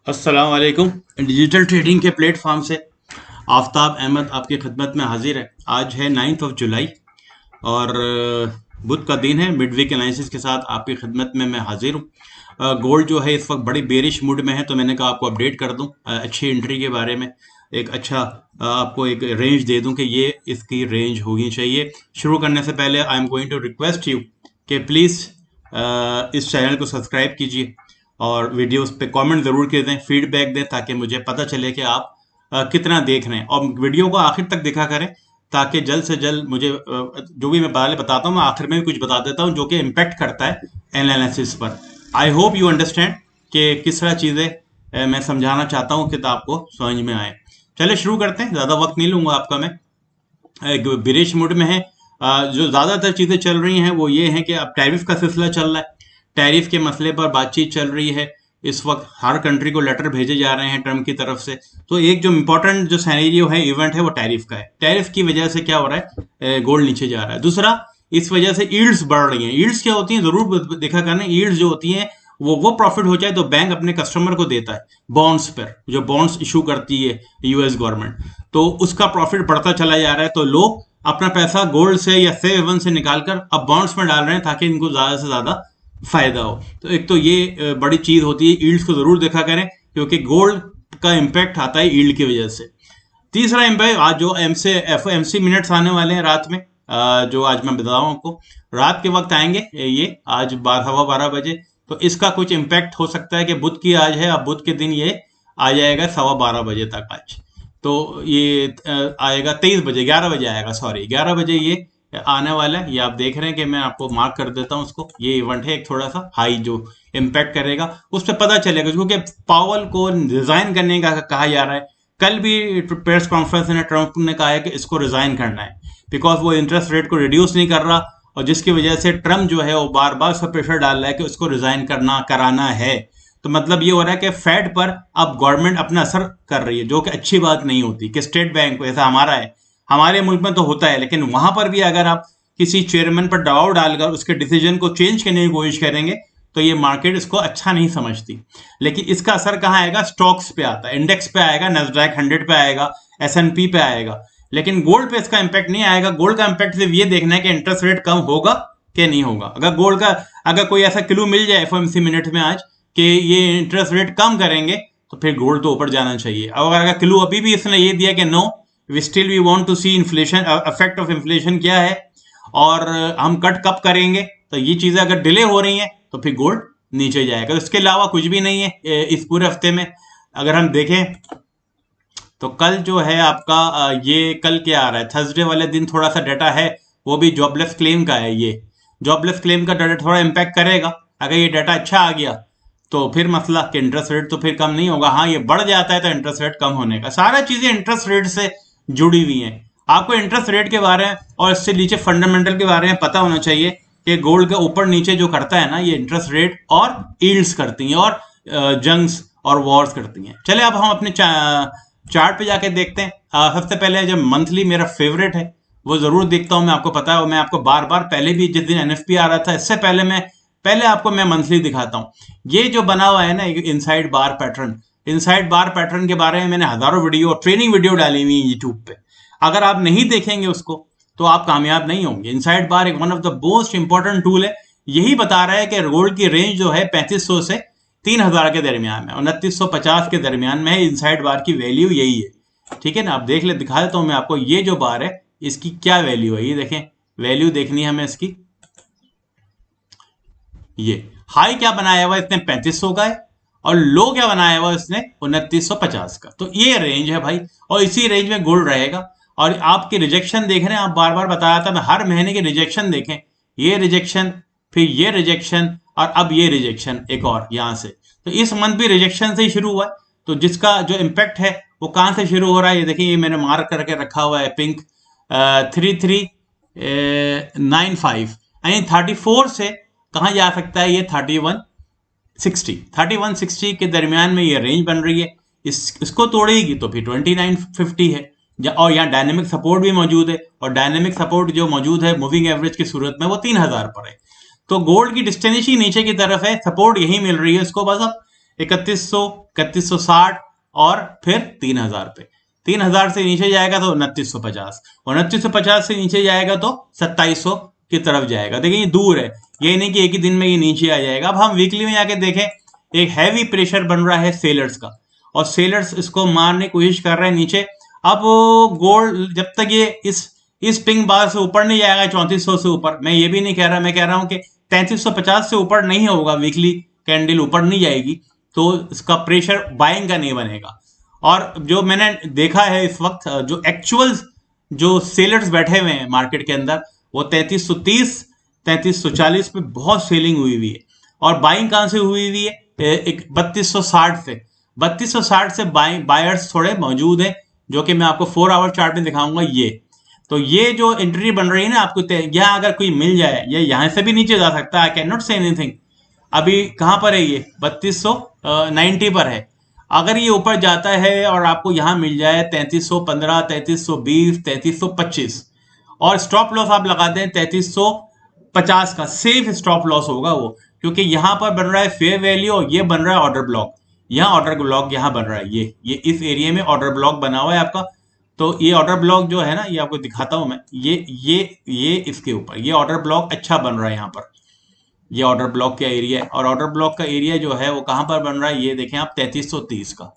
अस्सलाम वालेकुम। Digital trading के प्लेटफॉर्म से आफ्ताब अहमद आपकी खिदमत में हाजिर है। आज है 9 जुलाई और बुध का दिन है। मिड वीक एनालिसिस के साथ आपकी खिदमत में मैं हाजिर हूँ। गोल्ड जो है इस वक्त बड़ी बेरिश मूड में है, तो मैंने कहा आपको अपडेट कर दूं अच्छी एंट्री के बारे में। एक अच्छा आपको एक रेंज दे दूं कि ये इसकी रेंज होनी चाहिए। शुरू करने से पहले I am going to request you कि प्लीज़ इस चैनल को सब्सक्राइब कीजिए और वीडियोस पे कमेंट ज़रूर कर दें, फीडबैक दें, ताकि मुझे पता चले कि आप कितना देख रहे हैं। और वीडियो को आखिर तक देखा करें ताकि जल्द से जल्द मुझे जो भी मैं पहले बताता हूँ मैं आखिर में भी कुछ बता देता हूँ जो कि इम्पेक्ट करता है एनालिसिस पर। आई होप यू अंडरस्टैंड कि किस तरह चीज़ें मैं समझाना चाहता हूँ कि आपको समझ में आए। चलिए शुरू करते हैं, ज़्यादा वक्त नहीं लूँगा आपका मैं। एक बिरिश मूड में है। जो ज़्यादातर चीज़ें चल रही हैं वो ये हैं कि अब टैरिफ का सिलसिला चल रहा है। टैरिफ के मसले पर बातचीत चल रही है। इस वक्त हर कंट्री को लेटर भेजे जा रहे हैं ट्रम्प की तरफ से। तो एक जो इम्पोर्टेंट जो सैनेरियो है, इवेंट है, वो टैरिफ का है। टैरिफ की वजह से क्या हो रहा है, गोल्ड नीचे जा रहा है। दूसरा, इस वजह से यील्ड्स बढ़ रही हैं। यील्ड्स क्या होती हैं जरूर देखा करना। यील्ड्स जो होती हैं वो प्रॉफिट हो जाए तो बैंक अपने कस्टमर को देता है बॉन्ड्स पर, जो बॉन्ड्स इशू करती है यूएस गवर्नमेंट, तो उसका प्रॉफिट बढ़ता चला जा रहा है। तो लोग अपना पैसा गोल्ड से या सेव हेवन से निकालकर अब बॉन्ड्स में डाल रहे हैं ताकि इनको ज्यादा से ज्यादा फायदा हो। तो एक तो ये बड़ी चीज होती है। यील्ड्स को जरूर देखा करें क्योंकि गोल्ड का इम्पैक्ट आता है यील्ड की वजह से। तीसरा इम्पैक्ट आज जो एमसी मिनट्स आने वाले हैं रात में, जो आज मैं बताऊं आपको, रात के वक्त आएंगे ये आज 12:15 बजे। तो इसका कुछ इम्पैक्ट हो सकता है कि बुध की आज है, अब बुध के दिन ये आ जाएगा 12:15 तक आज। तो ये आएगा 23 बजे, 11 बजे आएगा, सॉरी 11 बजे ये आने वाला है। ये आप देख रहे हैं कि मैं आपको मार्क कर देता हूँ उसको। ये इवेंट है एक थोड़ा सा हाई जो इम्पैक्ट करेगा, उस पर पता चलेगा क्योंकि पावल को रिजाइन करने का कहा जा रहा है। कल भी प्रेस कॉन्फ्रेंस में ट्रंप ने कहा है कि इसको रिजाइन करना है बिकॉज वो इंटरेस्ट रेट को रिड्यूस नहीं कर रहा, और जिसकी वजह से ट्रंप जो है वो बार बार उस पर प्रेशर डाल रहा है कि उसको रिजाइन कराना है। तो मतलब ये हो रहा है कि फेड पर अब गवर्नमेंट अपना असर कर रही है, जो कि अच्छी बात नहीं होती कि स्टेट बैंक ऐसा हमारा है, हमारे मुल्क में तो होता है, लेकिन वहां पर भी अगर आप किसी चेयरमैन पर दबाव डालकर उसके डिसीजन को चेंज करने की कोशिश करेंगे तो ये मार्केट इसको अच्छा नहीं समझती। लेकिन इसका असर कहाँ आएगा, स्टॉक्स पे आता है, इंडेक्स पे आएगा, नैस्डैक 100 पे आएगा, एसएनपी पे आएगा, लेकिन गोल्ड पे इसका इंपैक्ट नहीं आएगा। गोल्ड का इंपैक्ट सिर्फ ये देखना है कि इंटरेस्ट रेट कम होगा कि नहीं होगा। अगर गोल्ड का अगर कोई ऐसा क्लू मिल जाए एफओएमसी मिनट में आज कि ये इंटरेस्ट रेट कम करेंगे तो फिर गोल्ड तो ऊपर जाना चाहिए। और अगर क्लू अभी भी इसने ये दिया कि no we want to see inflation, effect of inflation क्या है और हम कट कब करेंगे, तो ये चीजें अगर डिले हो रही हैं तो फिर गोल्ड नीचे जाएगा। इसके अलावा कुछ भी नहीं है इस पूरे हफ्ते में। अगर हम देखें तो कल जो है आपका ये कल क्या आ रहा है, थर्सडे वाले दिन थोड़ा सा डाटा है, वो भी जॉबलेस क्लेम का है। ये जॉबलेस क्लेम का डाटा थोड़ा इम्पैक्ट करेगा। अगर ये डाटा अच्छा आ गया तो फिर मसला कि इंटरेस्ट रेट तो फिर कम नहीं होगा। हाँ, ये बढ़ जाता है तो इंटरेस्ट रेट कम होने का, सारा चीजें इंटरेस्ट रेट से जुड़ी हुई हैं। आपको इंटरेस्ट रेट के बारे में और इससे नीचे फंडामेंटल के बारे में पता होना चाहिए कि गोल्ड के ऊपर नीचे जो करता है ना, ये इंटरेस्ट रेट और यील्ड्स करती हैं और जंग्स और वॉर्स करती हैं। चले अब हम अपने चार्ट पे जाके देखते हैं। सबसे पहले जो मंथली मेरा फेवरेट है वो जरूर देखता हूं, मैं आपको पता है, मैं आपको बार बार पहले भी जिस दिन एनएफपी आ रहा था इससे पहले आपको मैं मंथली दिखाता हूं। ये जो बना हुआ है ना इनसाइड बार पैटर्न, इनसाइड बार पैटर्न के बारे में मैंने हजारों वीडियो, ट्रेनिंग वीडियो डाली हुई है यूट्यूब पे। अगर आप नहीं देखेंगे उसको तो आप कामयाब नहीं होंगे। इनसाइड बार एक one of the most important tool है। यही बता रहा है कि गोल्ड की रेंज जो है 3500 से 3000 के दरमियान में, 2950 के दरमियान में है। इनसाइड बार की वैल्यू यही है, ठीक है ना। आप देख ले, दिखा देता हूं मैं आपको। ये जो बार है इसकी क्या वैल्यू है, ये देखें, वैल्यू देखनी है हमें इसकी। ये हाई क्या बनाया हुआ इसने, 3500 का है, और लो क्या बनाया हुआ इसने, 2950 का। तो ये रेंज है भाई, और इसी रेंज में गोल्ड रहेगा। और आपके रिजेक्शन देख रहे हैं, आप बार बार बताया था मैं, हर महीने के रिजेक्शन देखें। ये रिजेक्शन, फिर ये रिजेक्शन, और अब ये रिजेक्शन एक और यहां से। तो इस मंथ भी रिजेक्शन से ही शुरू हुआ है। तो जिसका जो इम्पैक्ट है वो कहां से शुरू हो रहा है, ये देखिए, ये मैंने मार्क करके रखा हुआ है पिंक, 3395 यानी 34 से कहां जा सकता है, ये 3160 के दरमियान में ये रेंज बन रही है। इसको तोड़ेगी तो फिर 2950 है, और यहाँ डायनेमिक सपोर्ट भी मौजूद है, और डायनेमिक सपोर्ट जो मौजूद है मूविंग एवरेज की सूरत में वो 3000 पर है। तो गोल्ड की डिस्टेंस ही नीचे की तरफ है, सपोर्ट यही मिल रही है इसको। बस अब 3100, 3160 और फिर 3000 पे। 3000 से नीचे जाएगा तो 2950, 2950 से नीचे जाएगा तो 2700 की तरफ जाएगा। देखिए ये दूर है, ये नहीं कि एक ही दिन में ये नीचे आ जाएगा। अब हम वीकली में जाके देखें, एक हैवी प्रेशर बन रहा है सेलर्स का, और सेलर्स इसको मारने की कोशिश कर रहे हैं नीचे। अब गोल्ड जब तक ये इस पिंग बार से ऊपर नहीं जाएगा 3400 से ऊपर, मैं ये भी नहीं कह रहा, मैं कह रहा हूं कि 3350 से ऊपर नहीं होगा, वीकली कैंडल ऊपर नहीं जाएगी तो इसका प्रेशर बाइंग का नहीं बनेगा। और जो मैंने देखा है इस वक्त, जो एक्चुअल जो सेलर्स बैठे हुए हैं मार्केट के अंदर, वो 3330, 3340 पे बहुत सेलिंग हुई हुई है। और बाइंग कहां से हुई हुई है? एक 3260 से, 3260 से बायर्स थोड़े मौजूद हैं, जो कि मैं आपको 4 आवर चार्ट में दिखाऊंगा। ये तो ये जो एंट्री बन रही है ना आपको, यहाँ अगर कोई मिल जाए, ये यहां से भी नीचे जा सकता है, I can not say anything. अभी कहां पर है ये? 3290 पर है। अगर ये ऊपर जाता है और आपको यहां मिल जाए 3315, 3320, 3325, और स्टॉप लॉस आप लगाते हैं 3350 का, सेफ स्टॉप लॉस होगा वो, क्योंकि यहां पर बन रहा है फेयर वैल्यू और ये बन रहा है ऑर्डर ब्लॉक। यहाँ ऑर्डर ब्लॉक यहाँ बन रहा है, ये इस एरिया में ऑर्डर ब्लॉक बना हुआ है आपका। तो ये ऑर्डर ब्लॉक जो है ना, ये आपको दिखाता हूं मैं, ये इसके ऊपर ये ऑर्डर ब्लॉक अच्छा बन रहा है यहाँ पर। ये ऑर्डर ब्लॉक का एरिया है, और ऑर्डर ब्लॉक का एरिया जो है वो कहां पर बन रहा है, ये देखें आप 3330 का,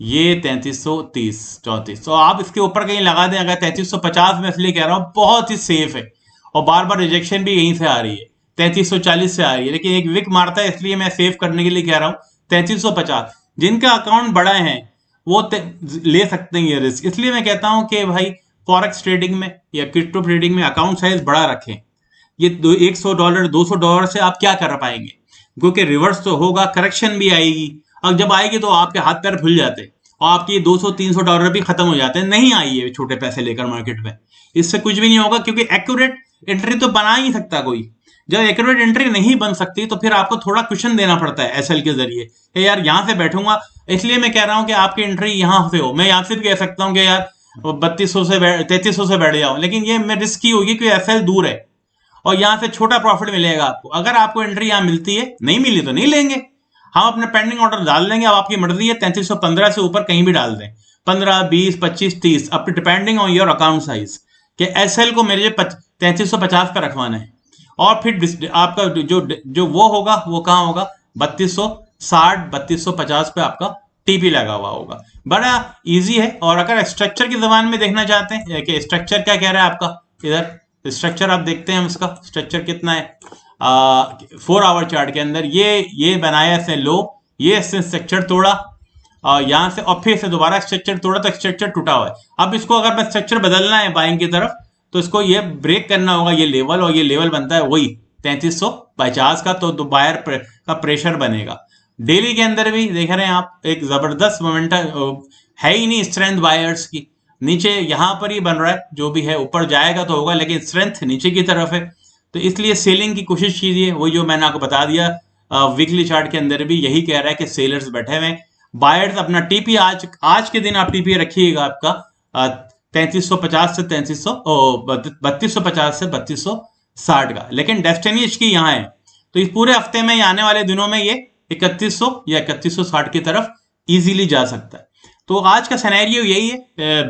ये 3330, 34। तो आप इसके ऊपर कहीं लगा दें, अगर 3350 में, इसलिए कह रहा हूं बहुत ही सेफ है। और बार बार रिजेक्शन भी यहीं से आ रही है, 3340 से आ रही है, लेकिन एक विक मारता है, इसलिए मैं सेव करने के लिए कह रहा हूं 3350। जिनका अकाउंट बड़ा है वो ले सकते हैं ये रिस्क, इसलिए मैं कहता हूं कि भाई फॉरेक्स ट्रेडिंग में या क्रिप्टो ट्रेडिंग में अकाउंट साइज बड़ा रखें। ये $100, $200 से आप क्या कर पाएंगे? क्योंकि रिवर्स तो होगा, करेक्शन भी आएगी, और जब आएगी तो आपके हाथ पैर फुल जाते हैं और आपके $200-300 भी खत्म हो जाते हैं। नहीं आई है छोटे पैसे लेकर मार्केट में, इससे कुछ भी नहीं होगा, क्योंकि एक्यूरेट एंट्री तो बना ही सकता कोई। जब एक्यूरेट एंट्री नहीं बन सकती तो फिर आपको थोड़ा क्वेश्चन देना पड़ता है एसएल के जरिए, यार यहां से बैठूंगा। इसलिए मैं कह रहा हूं कि आपकी एंट्री यहां से हो। मैं यहां से भी कह सकता हूं कि यार 3200 से 3300 से बैठ जाओ, लेकिन ये मैं रिस्की होगी क्योंकि एसएल दूर है और यहां से छोटा प्रॉफिट मिलेगा आपको। अगर आपको एंट्री यहां मिलती है, नहीं मिली तो नहीं लेंगे, हम अपने पेंडिंग ऑर्डर डाल देंगे। अब आपकी मर्जी है, 3315 से ऊपर कहीं भी डाल दें, 15, 20, 25, 30, अब depending on your account size, कि एसएल को मेरे 3350 का रखवाना है। और फिर आपका जो वो होगा, वो कहां होगा? 3260, 3250 पे आपका टीपी लगा हुआ होगा। बड़ा इजी है। और अगर स्ट्रक्चर की जबान में देखना चाहते हैं कि स्ट्रक्चर क्या कह रहा है आपका, इधर स्ट्रक्चर आप देखते हैं, हम इसका स्ट्रक्चर कितना है 4 आवर चार्ट के अंदर, ये बनाया इसने लो, ये स्ट्रक्चर तोड़ा, यहां से और फिर से दोबारा स्ट्रक्चर तोड़ा, तो स्ट्रक्चर टूटा हुआ है। अब इसको अगर मैं स्ट्रक्चर बदलना है बाइंग की तरफ, तो इसको ये ब्रेक करना होगा, ये लेवल, और ये लेवल बनता है वही 3350 का, तो बायर का प्रेशर बनेगा। डेली के अंदर भी देख रहे हैं आप, एक जबरदस्त मोमेंटम है ही नहीं स्ट्रेंथ बायर्स की, नीचे यहां पर ही बन रहा है, जो भी है ऊपर जाएगा तो होगा, लेकिन स्ट्रेंथ नीचे की तरफ है। तो इसलिए सेलिंग की कोशिश कीजिए, वही जो मैंने आपको बता दिया। वीकली चार्ट के अंदर भी यही कह रहा है कि सेलर्स बैठे हुए, बायर्स अपना टीपी आज के दिन आप टीपी रखिएगा आपका 3350 से 3250 से 3260 का, लेकिन डेस्टिनी इसकी यहाँ है। तो इस पूरे हफ्ते में, आने वाले दिनों में, ये 3100 या 3160 की तरफ इजीली जा सकता है। तो आज का सिनेरियो यही है,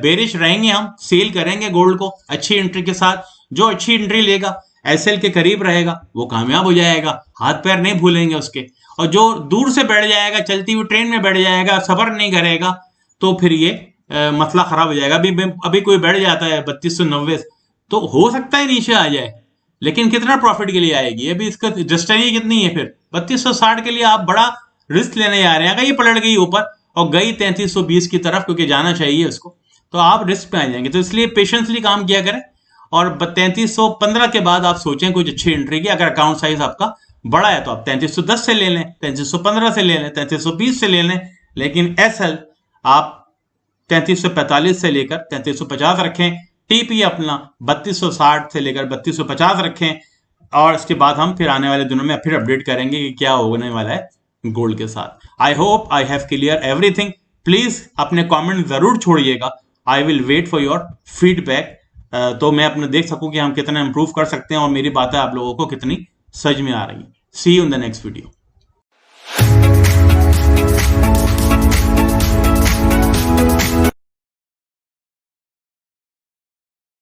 बेरिश रहेंगे, हम सेल करेंगे गोल्ड को अच्छी एंट्री के साथ। जो अच्छी एंट्री लेगा, एसएल के करीब रहेगा, वो कामयाब हो जाएगा, हाथ पैर नहीं भूलेंगे उसके। और जो दूर से बैठ जाएगा, चलती हुई ट्रेन में बैठ जाएगा, सफर नहीं करेगा, तो फिर ये मसला खराब हो जाएगा। अभी कोई बैठ जाता है 3290, तो हो सकता है नीचे आ जाए, लेकिन कितना प्रॉफिट के लिए आएगी, अभी इसका डेस्टिनी कितनी है। फिर 3260 के लिए आप बड़ा रिस्क लेने जा रहे हैं। अगर ये पलट गई ऊपर और गई 3320 की तरफ, क्योंकि जाना चाहिए उसको, तो आप रिस्क पे आ जाएंगे। तो इसलिए पेशेंसली काम किया करें, और 3315 के बाद आप सोचें कुछ अच्छी एंट्री की। अगर अकाउंट साइज आपका बड़ा है तो आप 3310 से ले लें, 3315 से ले लें, 3320 से ले लें, लेकिन एसएल आप 3345 से लेकर 3350 रखें। टीपी अपना 3260 से लेकर 3250 रखें। और इसके बाद हम फिर आने वाले दिनों में फिर अपडेट करेंगे कि क्या होने वाला है गोल्ड के साथ। I hope I have clear everything. Please अपने कमेंट जरूर छोड़िएगा, I will wait for your feedback, तो मैं अपने देख सकूं कि हम कितना इंप्रूव कर सकते हैं और मेरी बातें आप लोगों को कितनी समझ में आ रही है। See you in the next video.